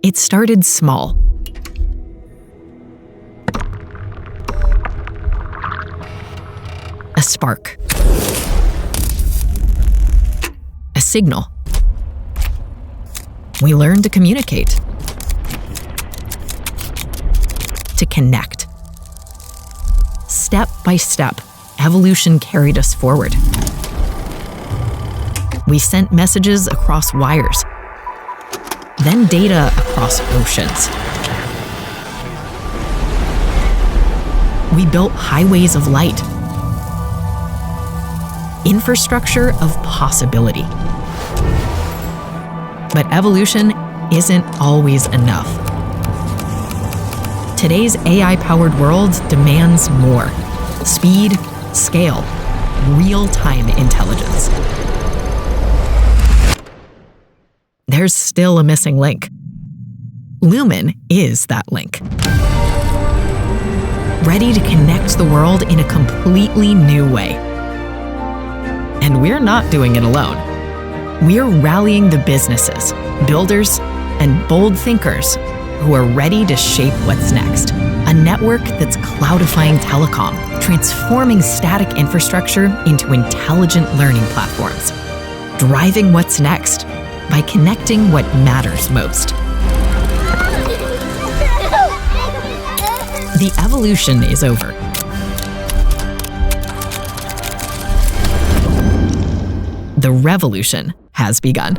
It started small. A spark. A signal. We learned to communicate. To connect. Step by step, evolution carried us forward. We sent messages across wires, then data across oceans. We built highways of light, infrastructure of possibility. But evolution isn't always enough. Today's AI-powered world demands more: speed, scale, real-time intelligence. There's still a missing link. Lumen is that link. Ready to connect the world in a completely new way. And we're not doing it alone. We're rallying the businesses, builders, and bold thinkers who are ready to shape what's next. A network that's cloudifying telecom, transforming static infrastructure into intelligent learning platforms. Driving what's next by connecting what matters most. The evolution is over. The revolution has begun.